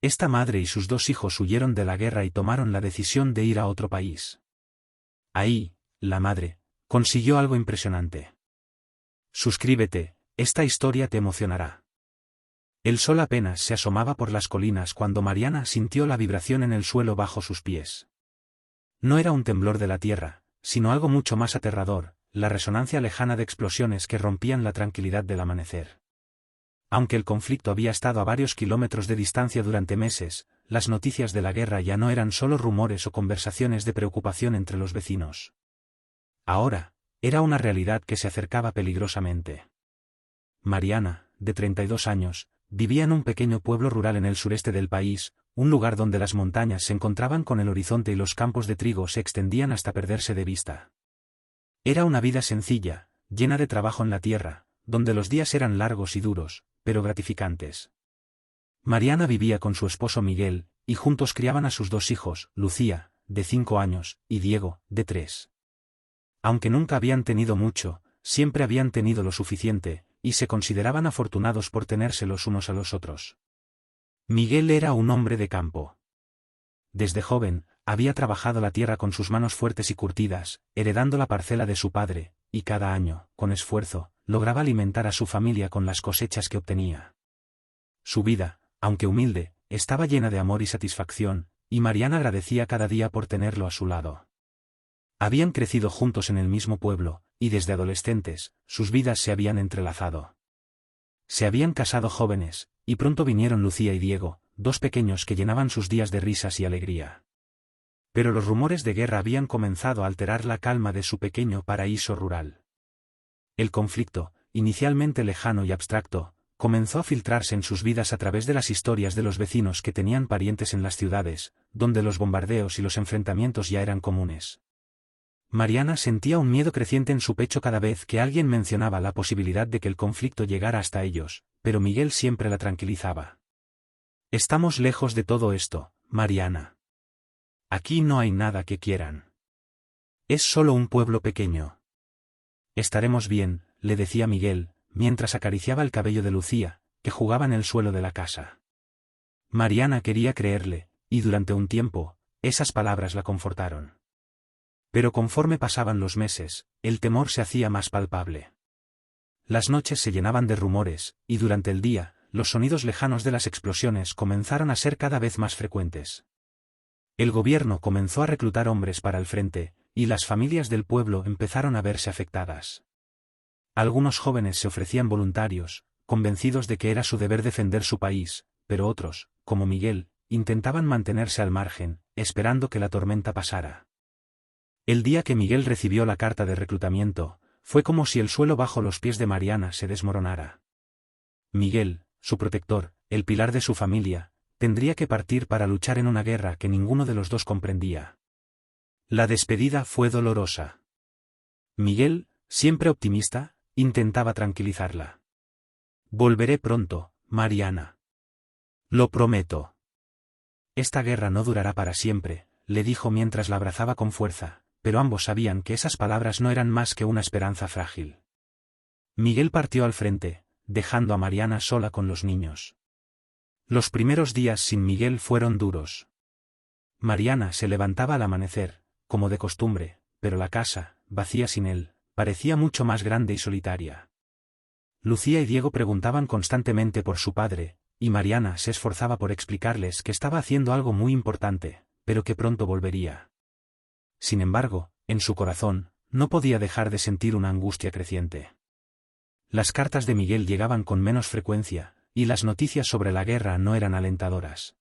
Esta madre y sus dos hijos huyeron de la guerra y tomaron la decisión de ir a otro país. Ahí, la madre, consiguió algo impresionante. Suscríbete, esta historia te emocionará. El sol apenas se asomaba por las colinas cuando Mariana sintió la vibración en el suelo bajo sus pies. No era un temblor de la tierra, sino algo mucho más aterrador, la resonancia lejana de explosiones que rompían la tranquilidad del amanecer. Aunque el conflicto había estado a varios kilómetros de distancia durante meses, las noticias de la guerra ya no eran solo rumores o conversaciones de preocupación entre los vecinos. Ahora, era una realidad que se acercaba peligrosamente. Mariana, de 32 años, vivía en un pequeño pueblo rural en el sureste del país, un lugar donde las montañas se encontraban con el horizonte y los campos de trigo se extendían hasta perderse de vista. Era una vida sencilla, llena de trabajo en la tierra, donde los días eran largos y duros, pero gratificantes. Mariana vivía con su esposo Miguel, y juntos criaban a sus dos hijos, Lucía, de 5 años, y Diego, de 3. Aunque nunca habían tenido mucho, siempre habían tenido lo suficiente, y se consideraban afortunados por tenerse los unos a los otros. Miguel era un hombre de campo. Desde joven, había trabajado la tierra con sus manos fuertes y curtidas, heredando la parcela de su padre, y cada año, con esfuerzo, lograba alimentar a su familia con las cosechas que obtenía. Su vida, aunque humilde, estaba llena de amor y satisfacción, y Mariana agradecía cada día por tenerlo a su lado. Habían crecido juntos en el mismo pueblo, y desde adolescentes, sus vidas se habían entrelazado. Se habían casado jóvenes, y pronto vinieron Lucía y Diego, dos pequeños que llenaban sus días de risas y alegría. Pero los rumores de guerra habían comenzado a alterar la calma de su pequeño paraíso rural. El conflicto, inicialmente lejano y abstracto, comenzó a filtrarse en sus vidas a través de las historias de los vecinos que tenían parientes en las ciudades, donde los bombardeos y los enfrentamientos ya eran comunes. Mariana sentía un miedo creciente en su pecho cada vez que alguien mencionaba la posibilidad de que el conflicto llegara hasta ellos, pero Miguel siempre la tranquilizaba. «Estamos lejos de todo esto, Mariana. Aquí no hay nada que quieran. Es solo un pueblo pequeño. Estaremos bien», le decía Miguel, mientras acariciaba el cabello de Lucía, que jugaba en el suelo de la casa. Mariana quería creerle, y durante un tiempo, esas palabras la confortaron. Pero conforme pasaban los meses, el temor se hacía más palpable. Las noches se llenaban de rumores, y durante el día, los sonidos lejanos de las explosiones comenzaron a ser cada vez más frecuentes. El gobierno comenzó a reclutar hombres para el frente, y las familias del pueblo empezaron a verse afectadas. Algunos jóvenes se ofrecían voluntarios, convencidos de que era su deber defender su país, pero otros, como Miguel, intentaban mantenerse al margen, esperando que la tormenta pasara. El día que Miguel recibió la carta de reclutamiento, fue como si el suelo bajo los pies de Mariana se desmoronara. Miguel, su protector, el pilar de su familia, tendría que partir para luchar en una guerra que ninguno de los dos comprendía. La despedida fue dolorosa. Miguel, siempre optimista, intentaba tranquilizarla. «Volveré pronto, Mariana. Lo prometo». «Esta guerra no durará para siempre», le dijo mientras la abrazaba con fuerza, pero ambos sabían que esas palabras no eran más que una esperanza frágil. Miguel partió al frente, dejando a Mariana sola con los niños. Los primeros días sin Miguel fueron duros. Mariana se levantaba al amanecer, como de costumbre, pero la casa, vacía sin él, parecía mucho más grande y solitaria. Lucía y Diego preguntaban constantemente por su padre, y Mariana se esforzaba por explicarles que estaba haciendo algo muy importante, pero que pronto volvería. Sin embargo, en su corazón, no podía dejar de sentir una angustia creciente. Las cartas de Miguel llegaban con menos frecuencia, y las noticias sobre la guerra no eran alentadoras.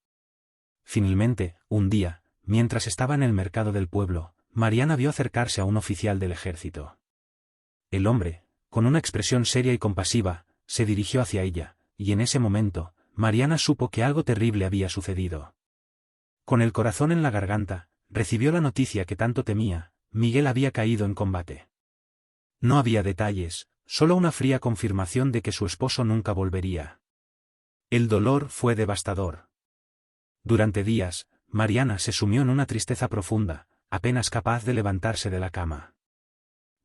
Finalmente, un día, mientras estaba en el mercado del pueblo, Mariana vio acercarse a un oficial del ejército. El hombre, con una expresión seria y compasiva, se dirigió hacia ella, y en ese momento, Mariana supo que algo terrible había sucedido. Con el corazón en la garganta, recibió la noticia que tanto temía: Miguel había caído en combate. No había detalles, solo una fría confirmación de que su esposo nunca volvería. El dolor fue devastador. Durante días, Mariana se sumió en una tristeza profunda, apenas capaz de levantarse de la cama.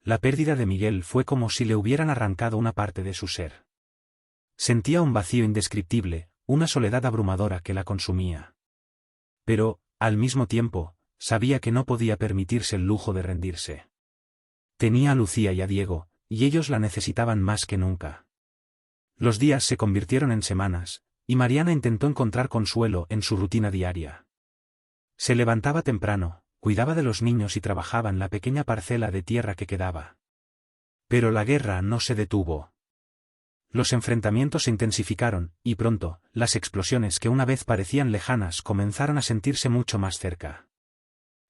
La pérdida de Miguel fue como si le hubieran arrancado una parte de su ser. Sentía un vacío indescriptible, una soledad abrumadora que la consumía. Pero, al mismo tiempo, sabía que no podía permitirse el lujo de rendirse. Tenía a Lucía y a Diego, y ellos la necesitaban más que nunca. Los días se convirtieron en semanas, y Mariana intentó encontrar consuelo en su rutina diaria. Se levantaba temprano, cuidaba de los niños y trabajaba en la pequeña parcela de tierra que quedaba. Pero la guerra no se detuvo. Los enfrentamientos se intensificaron, y pronto, las explosiones que una vez parecían lejanas comenzaron a sentirse mucho más cerca.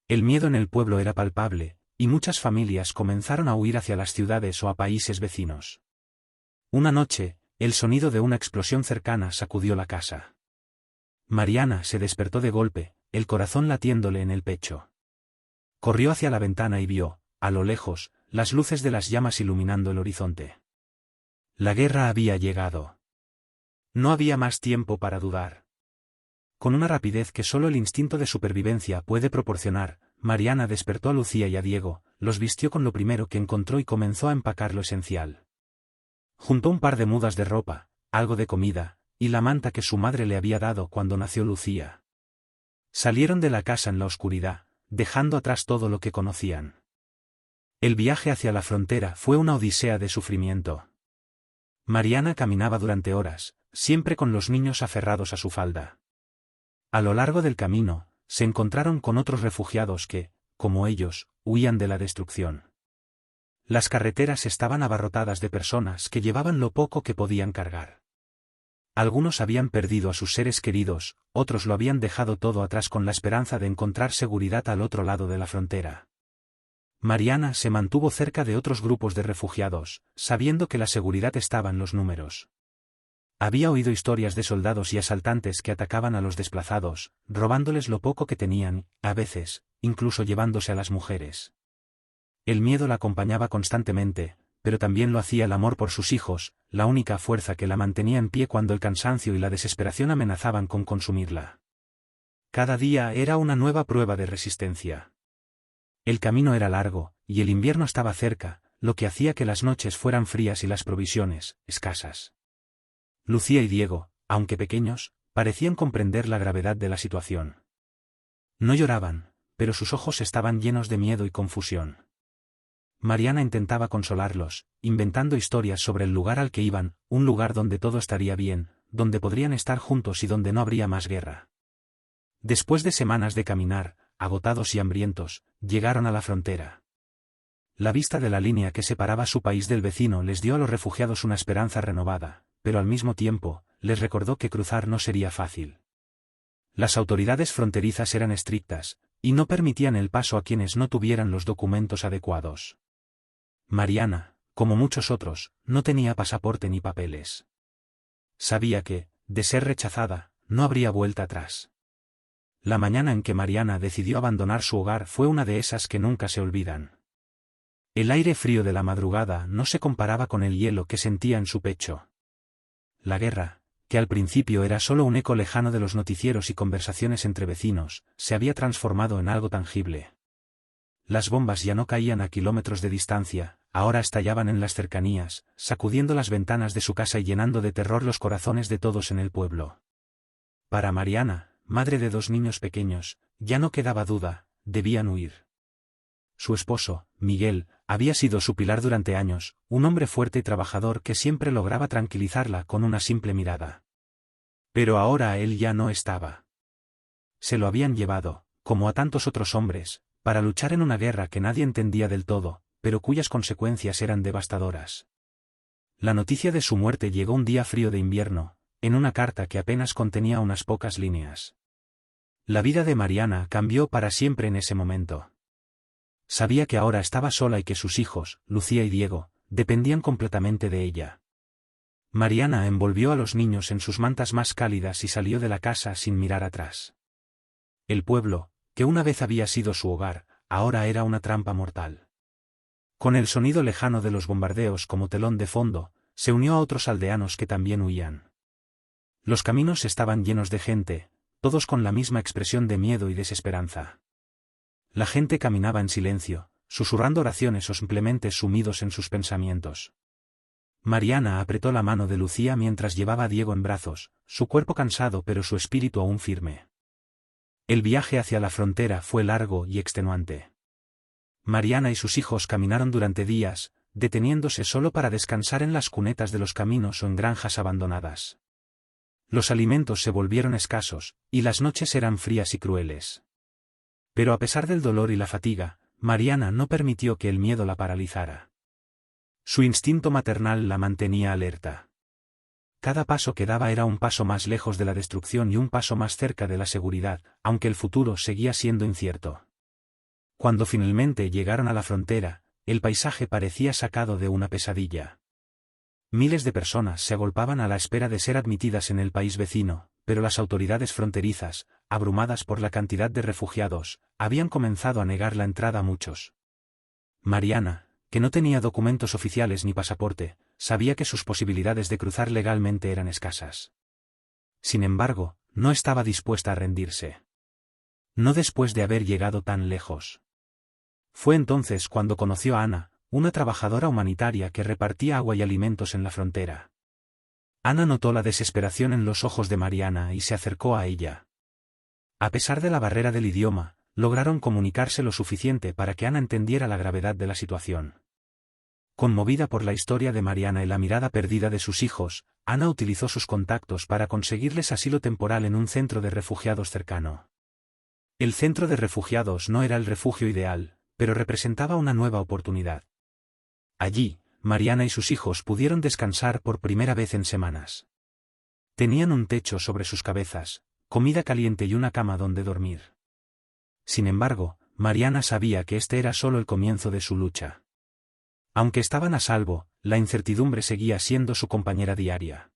El miedo en el pueblo era palpable, y muchas familias comenzaron a huir hacia las ciudades o a países vecinos. Una noche, el sonido de una explosión cercana sacudió la casa. Mariana se despertó de golpe, el corazón latiéndole en el pecho. Corrió hacia la ventana y vio, a lo lejos, las luces de las llamas iluminando el horizonte. La guerra había llegado. No había más tiempo para dudar. Con una rapidez que solo el instinto de supervivencia puede proporcionar, Mariana despertó a Lucía y a Diego, los vistió con lo primero que encontró y comenzó a empacar lo esencial. Juntó un par de mudas de ropa, algo de comida, y la manta que su madre le había dado cuando nació Lucía. Salieron de la casa en la oscuridad, dejando atrás todo lo que conocían. El viaje hacia la frontera fue una odisea de sufrimiento. Mariana caminaba durante horas, siempre con los niños aferrados a su falda. A lo largo del camino, se encontraron con otros refugiados que, como ellos, huían de la destrucción. Las carreteras estaban abarrotadas de personas que llevaban lo poco que podían cargar. Algunos habían perdido a sus seres queridos, otros lo habían dejado todo atrás con la esperanza de encontrar seguridad al otro lado de la frontera. Mariana se mantuvo cerca de otros grupos de refugiados, sabiendo que la seguridad estaba en los números. Había oído historias de soldados y asaltantes que atacaban a los desplazados, robándoles lo poco que tenían, a veces, incluso llevándose a las mujeres. El miedo la acompañaba constantemente, pero también lo hacía el amor por sus hijos, la única fuerza que la mantenía en pie cuando el cansancio y la desesperación amenazaban con consumirla. Cada día era una nueva prueba de resistencia. El camino era largo, y el invierno estaba cerca, lo que hacía que las noches fueran frías y las provisiones, escasas. Lucía y Diego, aunque pequeños, parecían comprender la gravedad de la situación. No lloraban, pero sus ojos estaban llenos de miedo y confusión. Mariana intentaba consolarlos, inventando historias sobre el lugar al que iban, un lugar donde todo estaría bien, donde podrían estar juntos y donde no habría más guerra. Después de semanas de caminar, agotados y hambrientos, llegaron a la frontera. La vista de la línea que separaba su país del vecino les dio a los refugiados una esperanza renovada, pero al mismo tiempo, les recordó que cruzar no sería fácil. Las autoridades fronterizas eran estrictas, y no permitían el paso a quienes no tuvieran los documentos adecuados. Mariana, como muchos otros, no tenía pasaporte ni papeles. Sabía que, de ser rechazada, no habría vuelta atrás. La mañana en que Mariana decidió abandonar su hogar fue una de esas que nunca se olvidan. El aire frío de la madrugada no se comparaba con el hielo que sentía en su pecho. La guerra, que al principio era solo un eco lejano de los noticieros y conversaciones entre vecinos, se había transformado en algo tangible. Las bombas ya no caían a kilómetros de distancia, ahora estallaban en las cercanías, sacudiendo las ventanas de su casa y llenando de terror los corazones de todos en el pueblo. Para Mariana, madre de 2 niños pequeños, ya no quedaba duda, debían huir. Su esposo, Miguel, había sido su pilar durante años, un hombre fuerte y trabajador que siempre lograba tranquilizarla con una simple mirada. Pero ahora él ya no estaba. Se lo habían llevado, como a tantos otros hombres, para luchar en una guerra que nadie entendía del todo, pero cuyas consecuencias eran devastadoras. La noticia de su muerte llegó un día frío de invierno, en una carta que apenas contenía unas pocas líneas. La vida de Mariana cambió para siempre en ese momento. Sabía que ahora estaba sola y que sus hijos, Lucía y Diego, dependían completamente de ella. Mariana envolvió a los niños en sus mantas más cálidas y salió de la casa sin mirar atrás. El pueblo, que una vez había sido su hogar, ahora era una trampa mortal. Con el sonido lejano de los bombardeos como telón de fondo, se unió a otros aldeanos que también huían. Los caminos estaban llenos de gente, todos con la misma expresión de miedo y desesperanza. La gente caminaba en silencio, susurrando oraciones o simplemente sumidos en sus pensamientos. Mariana apretó la mano de Lucía mientras llevaba a Diego en brazos, su cuerpo cansado pero su espíritu aún firme. El viaje hacia la frontera fue largo y extenuante. Mariana y sus hijos caminaron durante días, deteniéndose solo para descansar en las cunetas de los caminos o en granjas abandonadas. Los alimentos se volvieron escasos, y las noches eran frías y crueles. Pero a pesar del dolor y la fatiga, Mariana no permitió que el miedo la paralizara. Su instinto maternal la mantenía alerta. Cada paso que daba era un paso más lejos de la destrucción y un paso más cerca de la seguridad, aunque el futuro seguía siendo incierto. Cuando finalmente llegaron a la frontera, el paisaje parecía sacado de una pesadilla. Miles de personas se agolpaban a la espera de ser admitidas en el país vecino, pero las autoridades fronterizas, abrumadas por la cantidad de refugiados, habían comenzado a negar la entrada a muchos. Mariana, que no tenía documentos oficiales ni pasaporte, sabía que sus posibilidades de cruzar legalmente eran escasas. Sin embargo, no estaba dispuesta a rendirse. No después de haber llegado tan lejos. Fue entonces cuando conoció a Ana, una trabajadora humanitaria que repartía agua y alimentos en la frontera. Ana notó la desesperación en los ojos de Mariana y se acercó a ella. A pesar de la barrera del idioma, lograron comunicarse lo suficiente para que Ana entendiera la gravedad de la situación. Conmovida por la historia de Mariana y la mirada perdida de sus hijos, Ana utilizó sus contactos para conseguirles asilo temporal en un centro de refugiados cercano. El centro de refugiados no era el refugio ideal, pero representaba una nueva oportunidad. Allí, Mariana y sus hijos pudieron descansar por primera vez en semanas. Tenían un techo sobre sus cabezas, comida caliente y una cama donde dormir. Sin embargo, Mariana sabía que este era solo el comienzo de su lucha. Aunque estaban a salvo, la incertidumbre seguía siendo su compañera diaria.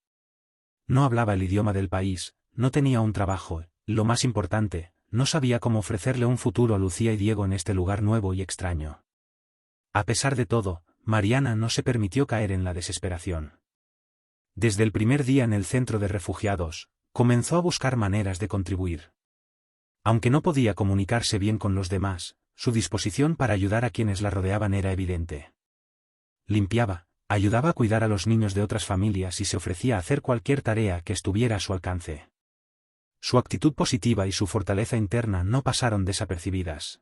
No hablaba el idioma del país, no tenía un trabajo, lo más importante, no sabía cómo ofrecerle un futuro a Lucía y Diego en este lugar nuevo y extraño. A pesar de todo, Mariana no se permitió caer en la desesperación. Desde el primer día en el centro de refugiados, comenzó a buscar maneras de contribuir. Aunque no podía comunicarse bien con los demás, su disposición para ayudar a quienes la rodeaban era evidente. Limpiaba, ayudaba a cuidar a los niños de otras familias y se ofrecía a hacer cualquier tarea que estuviera a su alcance. Su actitud positiva y su fortaleza interna no pasaron desapercibidas.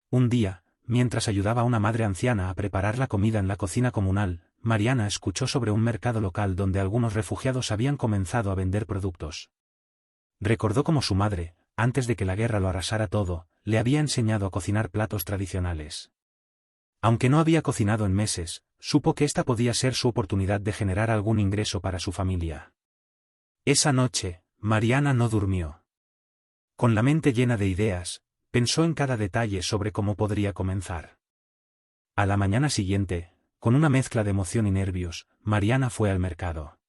Un día, mientras ayudaba a una madre anciana a preparar la comida en la cocina comunal, Mariana escuchó sobre un mercado local donde algunos refugiados habían comenzado a vender productos. Recordó cómo su madre, antes de que la guerra lo arrasara todo, le había enseñado a cocinar platos tradicionales. Aunque no había cocinado en meses, supo que esta podía ser su oportunidad de generar algún ingreso para su familia. Esa noche, Mariana no durmió. Con la mente llena de ideas, pensó en cada detalle sobre cómo podría comenzar. A la mañana siguiente, con una mezcla de emoción y nervios, Mariana fue al mercado.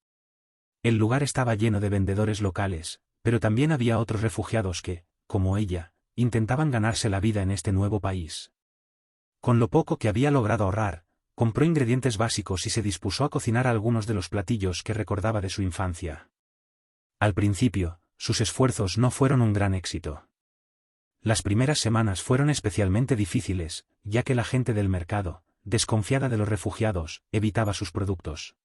El lugar estaba lleno de vendedores locales, pero también había otros refugiados que, como ella, intentaban ganarse la vida en este nuevo país. Con lo poco que había logrado ahorrar, compró ingredientes básicos y se dispuso a cocinar algunos de los platillos que recordaba de su infancia. Al principio, sus esfuerzos no fueron un gran éxito. Las primeras semanas fueron especialmente difíciles, ya que la gente del mercado, desconfiada de los refugiados, evitaba sus productos.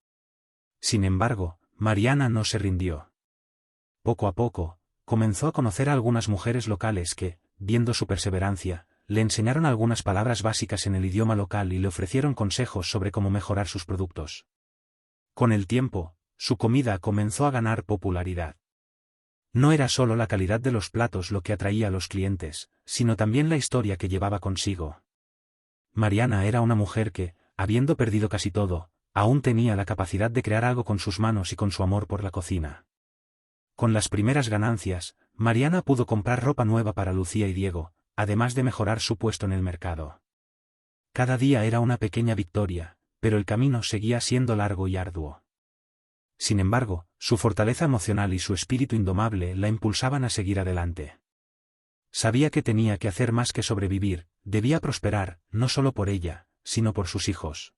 Sin embargo, Mariana no se rindió. Poco a poco, comenzó a conocer a algunas mujeres locales que, viendo su perseverancia, le enseñaron algunas palabras básicas en el idioma local y le ofrecieron consejos sobre cómo mejorar sus productos. Con el tiempo, su comida comenzó a ganar popularidad. No era solo la calidad de los platos lo que atraía a los clientes, sino también la historia que llevaba consigo. Mariana era una mujer que, habiendo perdido casi todo, aún tenía la capacidad de crear algo con sus manos y con su amor por la cocina. Con las primeras ganancias, Mariana pudo comprar ropa nueva para Lucía y Diego, además de mejorar su puesto en el mercado. Cada día era una pequeña victoria, pero el camino seguía siendo largo y arduo. Sin embargo, su fortaleza emocional y su espíritu indomable la impulsaban a seguir adelante. Sabía que tenía que hacer más que sobrevivir, debía prosperar, no solo por ella, sino por sus hijos.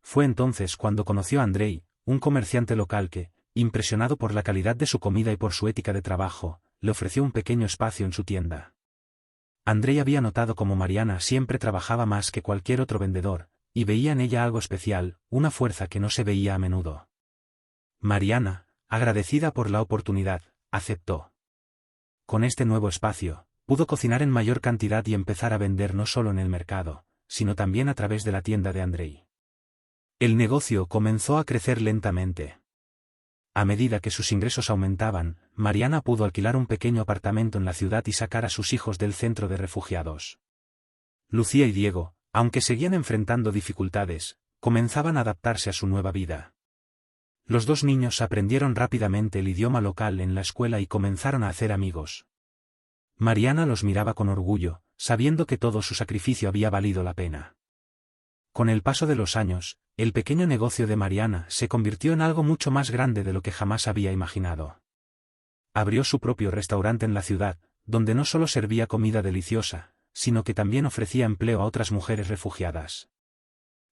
Fue entonces cuando conoció a Andrei, un comerciante local que, impresionado por la calidad de su comida y por su ética de trabajo, le ofreció un pequeño espacio en su tienda. Andrei había notado cómo Mariana siempre trabajaba más que cualquier otro vendedor, y veía en ella algo especial, una fuerza que no se veía a menudo. Mariana, agradecida por la oportunidad, aceptó. Con este nuevo espacio, pudo cocinar en mayor cantidad y empezar a vender no solo en el mercado, sino también a través de la tienda de Andrei. El negocio comenzó a crecer lentamente. A medida que sus ingresos aumentaban, Mariana pudo alquilar un pequeño apartamento en la ciudad y sacar a sus hijos del centro de refugiados. Lucía y Diego, aunque seguían enfrentando dificultades, comenzaban a adaptarse a su nueva vida. Los dos niños aprendieron rápidamente el idioma local en la escuela y comenzaron a hacer amigos. Mariana los miraba con orgullo, sabiendo que todo su sacrificio había valido la pena. Con el paso de los años, el pequeño negocio de Mariana se convirtió en algo mucho más grande de lo que jamás había imaginado. Abrió su propio restaurante en la ciudad, donde no solo servía comida deliciosa, sino que también ofrecía empleo a otras mujeres refugiadas.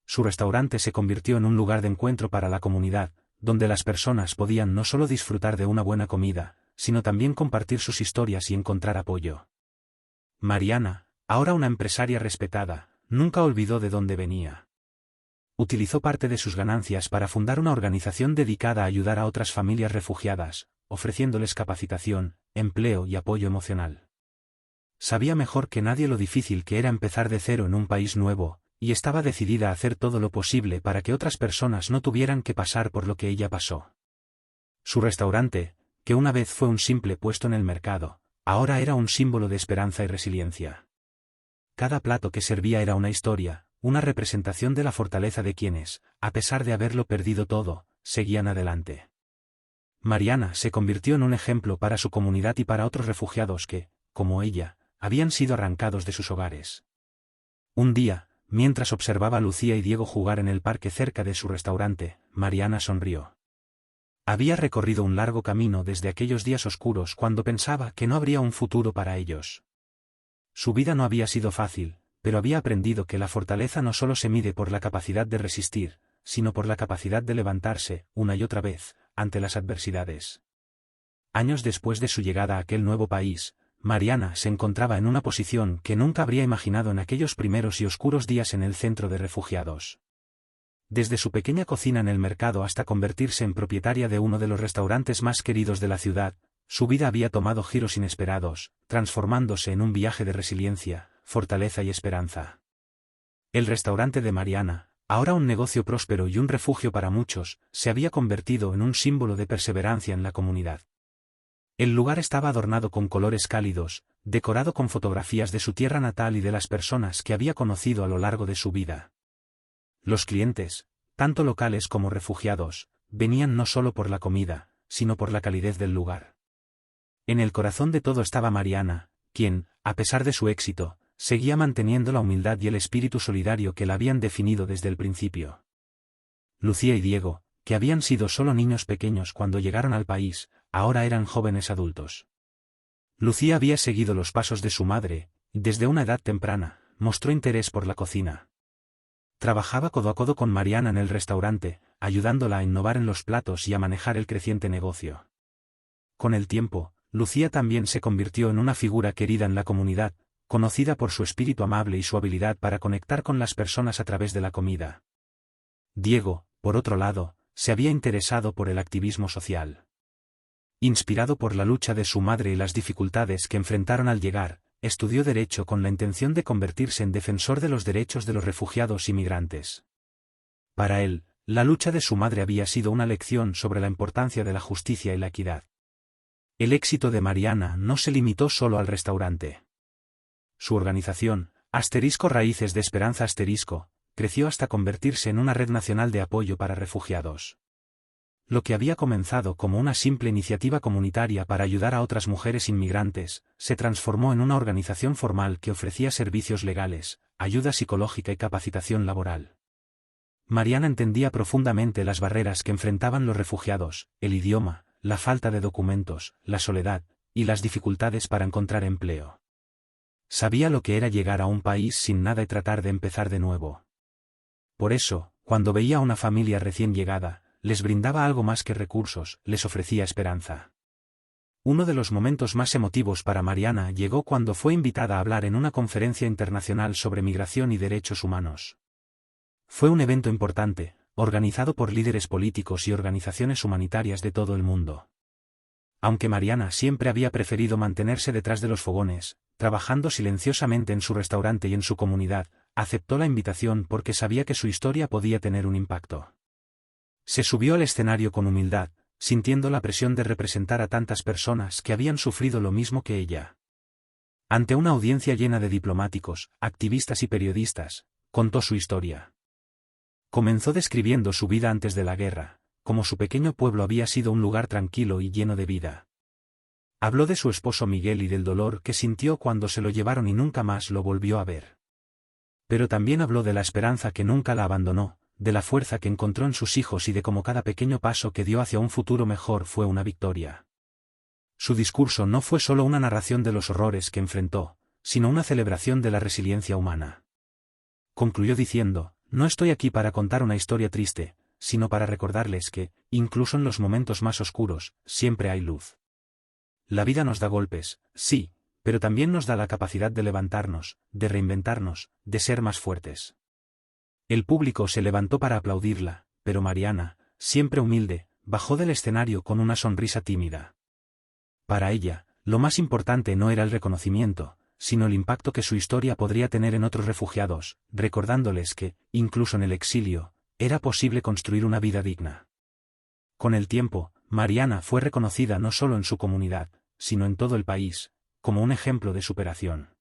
Su restaurante se convirtió en un lugar de encuentro para la comunidad, donde las personas podían no solo disfrutar de una buena comida, sino también compartir sus historias y encontrar apoyo. Mariana, ahora una empresaria respetada, nunca olvidó de dónde venía. Utilizó parte de sus ganancias para fundar una organización dedicada a ayudar a otras familias refugiadas, ofreciéndoles capacitación, empleo y apoyo emocional. Sabía mejor que nadie lo difícil que era empezar de cero en un país nuevo, y estaba decidida a hacer todo lo posible para que otras personas no tuvieran que pasar por lo que ella pasó. Su restaurante, que una vez fue un simple puesto en el mercado, ahora era un símbolo de esperanza y resiliencia. Cada plato que servía era una historia, una representación de la fortaleza de quienes, a pesar de haberlo perdido todo, seguían adelante. Mariana se convirtió en un ejemplo para su comunidad y para otros refugiados que, como ella, habían sido arrancados de sus hogares. Un día, mientras observaba a Lucía y Diego jugar en el parque cerca de su restaurante, Mariana sonrió. Había recorrido un largo camino desde aquellos días oscuros cuando pensaba que no habría un futuro para ellos. Su vida no había sido fácil, pero había aprendido que la fortaleza no solo se mide por la capacidad de resistir, sino por la capacidad de levantarse, una y otra vez, ante las adversidades. Años después de su llegada a aquel nuevo país, Mariana se encontraba en una posición que nunca habría imaginado en aquellos primeros y oscuros días en el centro de refugiados. Desde su pequeña cocina en el mercado hasta convertirse en propietaria de uno de los restaurantes más queridos de la ciudad, su vida había tomado giros inesperados, transformándose en un viaje de resiliencia, fortaleza y esperanza. El restaurante de Mariana, ahora un negocio próspero y un refugio para muchos, se había convertido en un símbolo de perseverancia en la comunidad. El lugar estaba adornado con colores cálidos, decorado con fotografías de su tierra natal y de las personas que había conocido a lo largo de su vida. Los clientes, tanto locales como refugiados, venían no solo por la comida, sino por la calidez del lugar. En el corazón de todo estaba Mariana, quien, a pesar de su éxito, seguía manteniendo la humildad y el espíritu solidario que la habían definido desde el principio. Lucía y Diego, que habían sido solo niños pequeños cuando llegaron al país, ahora eran jóvenes adultos. Lucía había seguido los pasos de su madre, y desde una edad temprana, mostró interés por la cocina. Trabajaba codo a codo con Mariana en el restaurante, ayudándola a innovar en los platos y a manejar el creciente negocio. Con el tiempo, Lucía también se convirtió en una figura querida en la comunidad, conocida por su espíritu amable y su habilidad para conectar con las personas a través de la comida. Diego, por otro lado, se había interesado por el activismo social. Inspirado por la lucha de su madre y las dificultades que enfrentaron al llegar, estudió Derecho con la intención de convertirse en defensor de los derechos de los refugiados y migrantes. Para él, la lucha de su madre había sido una lección sobre la importancia de la justicia y la equidad. El éxito de Mariana no se limitó solo al restaurante. Su organización, *Raíces de Esperanza*, creció hasta convertirse en una red nacional de apoyo para refugiados. Lo que había comenzado como una simple iniciativa comunitaria para ayudar a otras mujeres inmigrantes, se transformó en una organización formal que ofrecía servicios legales, ayuda psicológica y capacitación laboral. Mariana entendía profundamente las barreras que enfrentaban los refugiados, el idioma, la falta de documentos, la soledad, y las dificultades para encontrar empleo. Sabía lo que era llegar a un país sin nada y tratar de empezar de nuevo. Por eso, cuando veía a una familia recién llegada, les brindaba algo más que recursos, les ofrecía esperanza. Uno de los momentos más emotivos para Mariana llegó cuando fue invitada a hablar en una conferencia internacional sobre migración y derechos humanos. Fue un evento importante, organizado por líderes políticos y organizaciones humanitarias de todo el mundo. Aunque Mariana siempre había preferido mantenerse detrás de los fogones, trabajando silenciosamente en su restaurante y en su comunidad, aceptó la invitación porque sabía que su historia podía tener un impacto. Se subió al escenario con humildad, sintiendo la presión de representar a tantas personas que habían sufrido lo mismo que ella. Ante una audiencia llena de diplomáticos, activistas y periodistas, contó su historia. Comenzó describiendo su vida antes de la guerra, como su pequeño pueblo había sido un lugar tranquilo y lleno de vida. Habló de su esposo Miguel y del dolor que sintió cuando se lo llevaron y nunca más lo volvió a ver. Pero también habló de la esperanza que nunca la abandonó, de la fuerza que encontró en sus hijos y de cómo cada pequeño paso que dio hacia un futuro mejor fue una victoria. Su discurso no fue solo una narración de los horrores que enfrentó, sino una celebración de la resiliencia humana. Concluyó diciendo: "No estoy aquí para contar una historia triste, sino para recordarles que, incluso en los momentos más oscuros, siempre hay luz. La vida nos da golpes, sí, pero también nos da la capacidad de levantarnos, de reinventarnos, de ser más fuertes". El público se levantó para aplaudirla, pero Mariana, siempre humilde, bajó del escenario con una sonrisa tímida. Para ella, lo más importante no era el reconocimiento, sino el impacto que su historia podría tener en otros refugiados, recordándoles que, incluso en el exilio, era posible construir una vida digna. Con el tiempo, Mariana fue reconocida no solo en su comunidad, sino en todo el país, como un ejemplo de superación.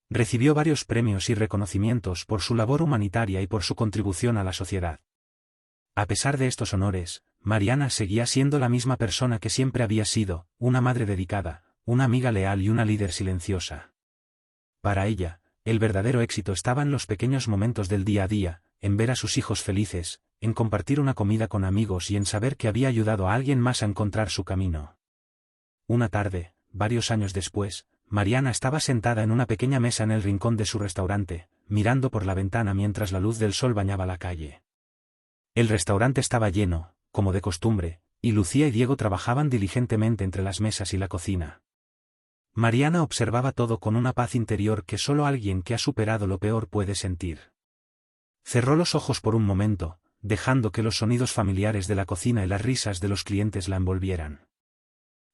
Recibió varios premios y reconocimientos por su labor humanitaria y por su contribución a la sociedad. A pesar de estos honores, Mariana seguía siendo la misma persona que siempre había sido, una madre dedicada, una amiga leal y una líder silenciosa. Para ella, el verdadero éxito estaba en los pequeños momentos del día a día, en ver a sus hijos felices, en compartir una comida con amigos y en saber que había ayudado a alguien más a encontrar su camino. Una tarde, varios años después, Mariana estaba sentada en una pequeña mesa en el rincón de su restaurante, mirando por la ventana mientras la luz del sol bañaba la calle. El restaurante estaba lleno, como de costumbre, y Lucía y Diego trabajaban diligentemente entre las mesas y la cocina. Mariana observaba todo con una paz interior que solo alguien que ha superado lo peor puede sentir. Cerró los ojos por un momento, dejando que los sonidos familiares de la cocina y las risas de los clientes la envolvieran.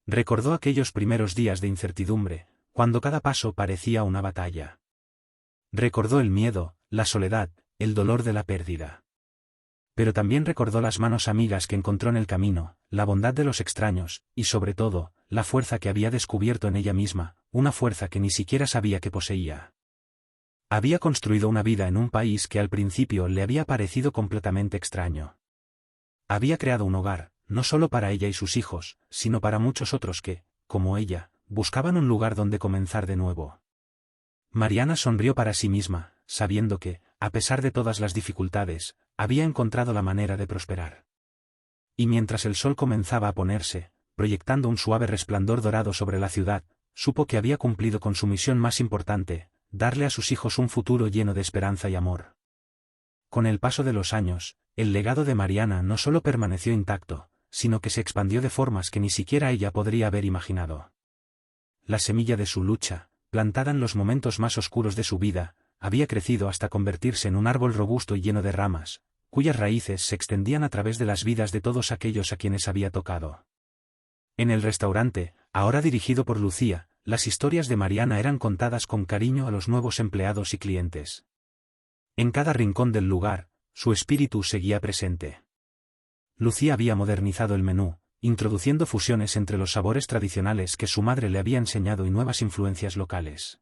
Recordó aquellos primeros días de incertidumbre, cuando cada paso parecía una batalla. Recordó el miedo, la soledad, el dolor de la pérdida. Pero también recordó las manos amigas que encontró en el camino, la bondad de los extraños, y sobre todo, la fuerza que había descubierto en ella misma, una fuerza que ni siquiera sabía que poseía. Había construido una vida en un país que al principio le había parecido completamente extraño. Había creado un hogar, no solo para ella y sus hijos, sino para muchos otros que, como ella, buscaban un lugar donde comenzar de nuevo. Mariana sonrió para sí misma, sabiendo que, a pesar de todas las dificultades, había encontrado la manera de prosperar. Y mientras el sol comenzaba a ponerse, proyectando un suave resplandor dorado sobre la ciudad, supo que había cumplido con su misión más importante, darle a sus hijos un futuro lleno de esperanza y amor. Con el paso de los años, el legado de Mariana no solo permaneció intacto, sino que se expandió de formas que ni siquiera ella podría haber imaginado. La semilla de su lucha, plantada en los momentos más oscuros de su vida, había crecido hasta convertirse en un árbol robusto y lleno de ramas, cuyas raíces se extendían a través de las vidas de todos aquellos a quienes había tocado. En el restaurante, ahora dirigido por Lucía, las historias de Mariana eran contadas con cariño a los nuevos empleados y clientes. En cada rincón del lugar, su espíritu seguía presente. Lucía había modernizado el menú, introduciendo fusiones entre los sabores tradicionales que su madre le había enseñado y nuevas influencias locales.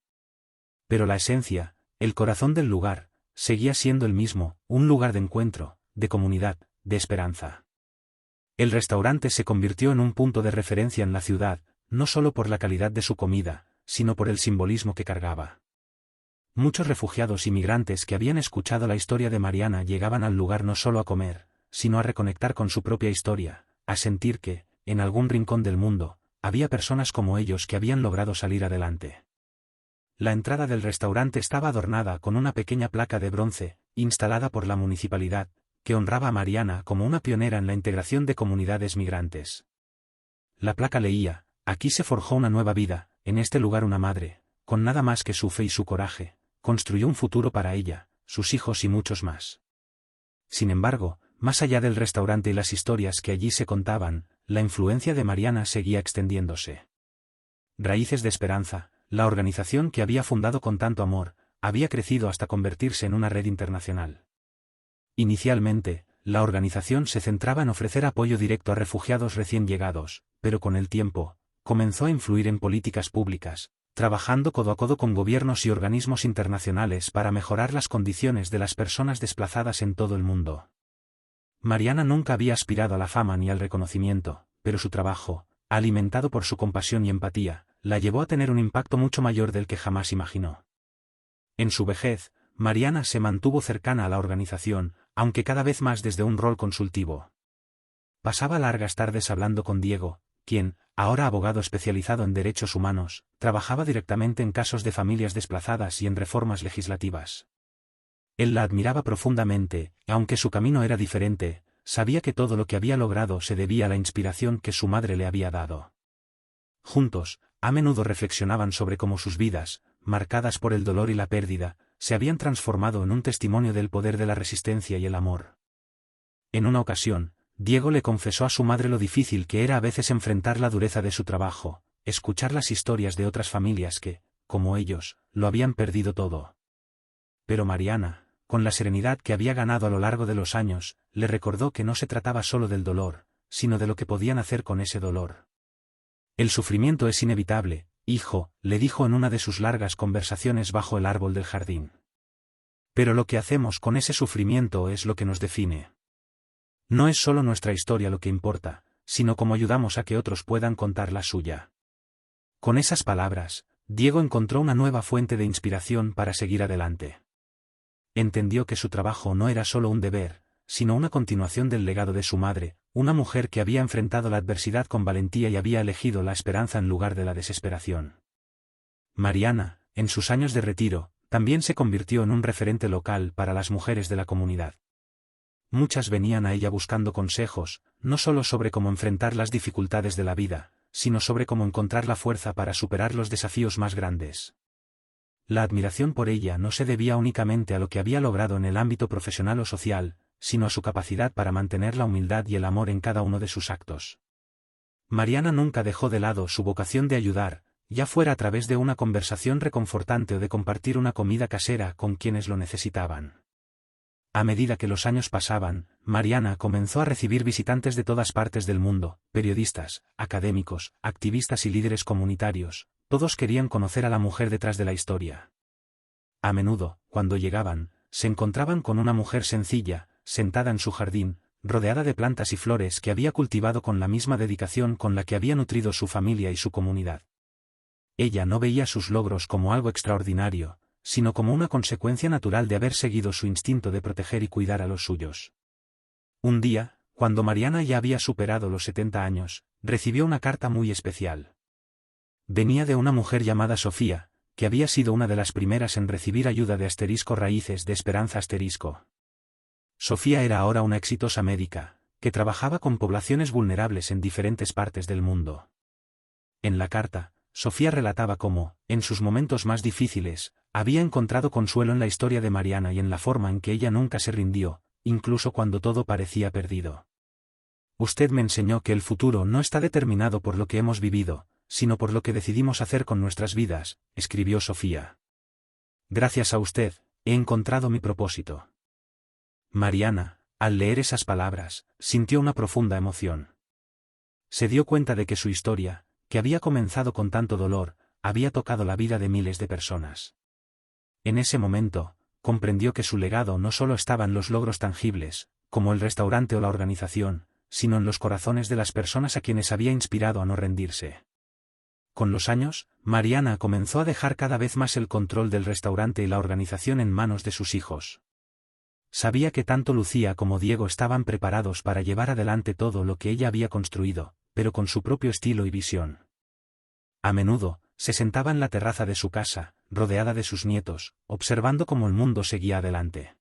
Pero la esencia, el corazón del lugar, seguía siendo el mismo, un lugar de encuentro, de comunidad, de esperanza. El restaurante se convirtió en un punto de referencia en la ciudad, no solo por la calidad de su comida, sino por el simbolismo que cargaba. Muchos refugiados y migrantes que habían escuchado la historia de Mariana llegaban al lugar no solo a comer, sino a reconectar con su propia historia, a sentir que, en algún rincón del mundo, había personas como ellos que habían logrado salir adelante. La entrada del restaurante estaba adornada con una pequeña placa de bronce, instalada por la municipalidad, que honraba a Mariana como una pionera en la integración de comunidades migrantes. La placa leía: "Aquí se forjó una nueva vida, en este lugar una madre, con nada más que su fe y su coraje, construyó un futuro para ella, sus hijos y muchos más". Sin embargo, más allá del restaurante y las historias que allí se contaban, la influencia de Mariana seguía extendiéndose. Raíces de Esperanza, la organización que había fundado con tanto amor, había crecido hasta convertirse en una red internacional. Inicialmente, la organización se centraba en ofrecer apoyo directo a refugiados recién llegados, pero con el tiempo, comenzó a influir en políticas públicas, trabajando codo a codo con gobiernos y organismos internacionales para mejorar las condiciones de las personas desplazadas en todo el mundo. Mariana nunca había aspirado a la fama ni al reconocimiento, pero su trabajo, alimentado por su compasión y empatía, la llevó a tener un impacto mucho mayor del que jamás imaginó. En su vejez, Mariana se mantuvo cercana a la organización, aunque cada vez más desde un rol consultivo. Pasaba largas tardes hablando con Diego, quien, ahora abogado especializado en derechos humanos, trabajaba directamente en casos de familias desplazadas y en reformas legislativas. Él la admiraba profundamente, aunque su camino era diferente, sabía que todo lo que había logrado se debía a la inspiración que su madre le había dado. Juntos, a menudo reflexionaban sobre cómo sus vidas, marcadas por el dolor y la pérdida, se habían transformado en un testimonio del poder de la resistencia y el amor. En una ocasión, Diego le confesó a su madre lo difícil que era a veces enfrentar la dureza de su trabajo, escuchar las historias de otras familias que, como ellos, lo habían perdido todo. Pero Mariana, con la serenidad que había ganado a lo largo de los años, le recordó que no se trataba solo del dolor, sino de lo que podían hacer con ese dolor. El sufrimiento es inevitable, hijo, le dijo en una de sus largas conversaciones bajo el árbol del jardín. Pero lo que hacemos con ese sufrimiento es lo que nos define. No es solo nuestra historia lo que importa, sino cómo ayudamos a que otros puedan contar la suya. Con esas palabras, Diego encontró una nueva fuente de inspiración para seguir adelante. Entendió que su trabajo no era solo un deber, sino una continuación del legado de su madre, una mujer que había enfrentado la adversidad con valentía y había elegido la esperanza en lugar de la desesperación. Mariana, en sus años de retiro, también se convirtió en un referente local para las mujeres de la comunidad. Muchas venían a ella buscando consejos, no solo sobre cómo enfrentar las dificultades de la vida, sino sobre cómo encontrar la fuerza para superar los desafíos más grandes. La admiración por ella no se debía únicamente a lo que había logrado en el ámbito profesional o social, sino a su capacidad para mantener la humildad y el amor en cada uno de sus actos. Mariana nunca dejó de lado su vocación de ayudar, ya fuera a través de una conversación reconfortante o de compartir una comida casera con quienes lo necesitaban. A medida que los años pasaban, Mariana comenzó a recibir visitantes de todas partes del mundo, periodistas, académicos, activistas y líderes comunitarios, todos querían conocer a la mujer detrás de la historia. A menudo, cuando llegaban, se encontraban con una mujer sencilla, sentada en su jardín, rodeada de plantas y flores que había cultivado con la misma dedicación con la que había nutrido su familia y su comunidad. Ella no veía sus logros como algo extraordinario, sino como una consecuencia natural de haber seguido su instinto de proteger y cuidar a los suyos. Un día, cuando Mariana ya había superado los 70 años, recibió una carta muy especial. Venía de una mujer llamada Sofía, que había sido una de las primeras en recibir ayuda de Raíces de Esperanza. Sofía era ahora una exitosa médica, que trabajaba con poblaciones vulnerables en diferentes partes del mundo. En la carta, Sofía relataba cómo, en sus momentos más difíciles, había encontrado consuelo en la historia de Mariana y en la forma en que ella nunca se rindió, incluso cuando todo parecía perdido. Usted me enseñó que el futuro no está determinado por lo que hemos vivido, sino por lo que decidimos hacer con nuestras vidas, escribió Sofía. Gracias a usted, he encontrado mi propósito. Mariana, al leer esas palabras, sintió una profunda emoción. Se dio cuenta de que su historia, que había comenzado con tanto dolor, había tocado la vida de miles de personas. En ese momento, comprendió que su legado no solo estaba en los logros tangibles, como el restaurante o la organización, sino en los corazones de las personas a quienes había inspirado a no rendirse. Con los años, Mariana comenzó a dejar cada vez más el control del restaurante y la organización en manos de sus hijos. Sabía que tanto Lucía como Diego estaban preparados para llevar adelante todo lo que ella había construido, pero con su propio estilo y visión. A menudo, se sentaba en la terraza de su casa, rodeada de sus nietos, observando cómo el mundo seguía adelante.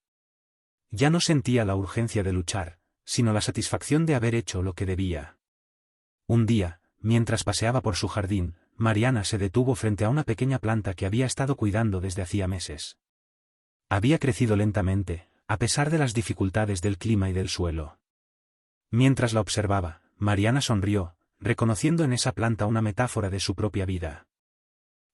Ya no sentía la urgencia de luchar, sino la satisfacción de haber hecho lo que debía. Un día, mientras paseaba por su jardín, Mariana se detuvo frente a una pequeña planta que había estado cuidando desde hacía meses. Había crecido lentamente, a pesar de las dificultades del clima y del suelo. Mientras la observaba, Mariana sonrió, reconociendo en esa planta una metáfora de su propia vida.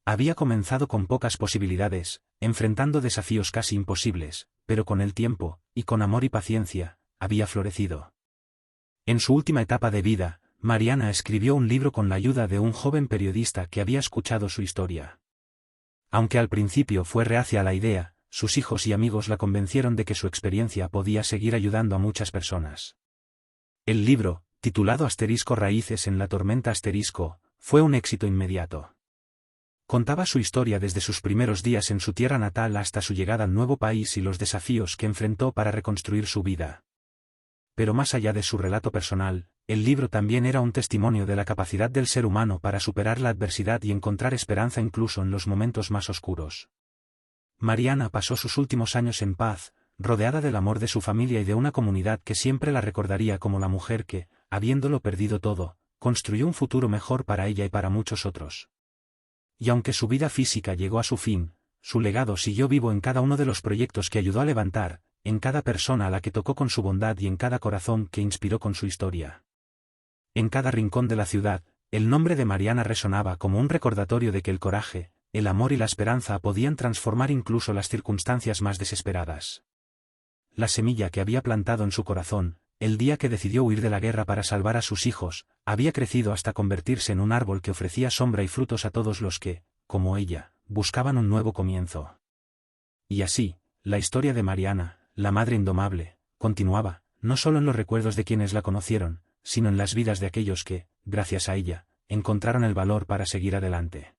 Había comenzado con pocas posibilidades, enfrentando desafíos casi imposibles, pero con el tiempo, y con amor y paciencia, había florecido. En su última etapa de vida, Mariana escribió un libro con la ayuda de un joven periodista que había escuchado su historia. Aunque al principio fue reacia a la idea, sus hijos y amigos la convencieron de que su experiencia podía seguir ayudando a muchas personas. El libro, titulado Raíces en la tormenta fue un éxito inmediato. Contaba su historia desde sus primeros días en su tierra natal hasta su llegada al nuevo país y los desafíos que enfrentó para reconstruir su vida. Pero más allá de su relato personal, el libro también era un testimonio de la capacidad del ser humano para superar la adversidad y encontrar esperanza incluso en los momentos más oscuros. Mariana pasó sus últimos años en paz, rodeada del amor de su familia y de una comunidad que siempre la recordaría como la mujer que, habiéndolo perdido todo, construyó un futuro mejor para ella y para muchos otros. Y aunque su vida física llegó a su fin, su legado siguió vivo en cada uno de los proyectos que ayudó a levantar, en cada persona a la que tocó con su bondad y en cada corazón que inspiró con su historia. En cada rincón de la ciudad, el nombre de Mariana resonaba como un recordatorio de que el coraje, el amor y la esperanza podían transformar incluso las circunstancias más desesperadas. La semilla que había plantado en su corazón, el día que decidió huir de la guerra para salvar a sus hijos, había crecido hasta convertirse en un árbol que ofrecía sombra y frutos a todos los que, como ella, buscaban un nuevo comienzo. Y así, la historia de Mariana, la madre indomable, continuaba, no solo en los recuerdos de quienes la conocieron, sino en las vidas de aquellos que, gracias a ella, encontraron el valor para seguir adelante.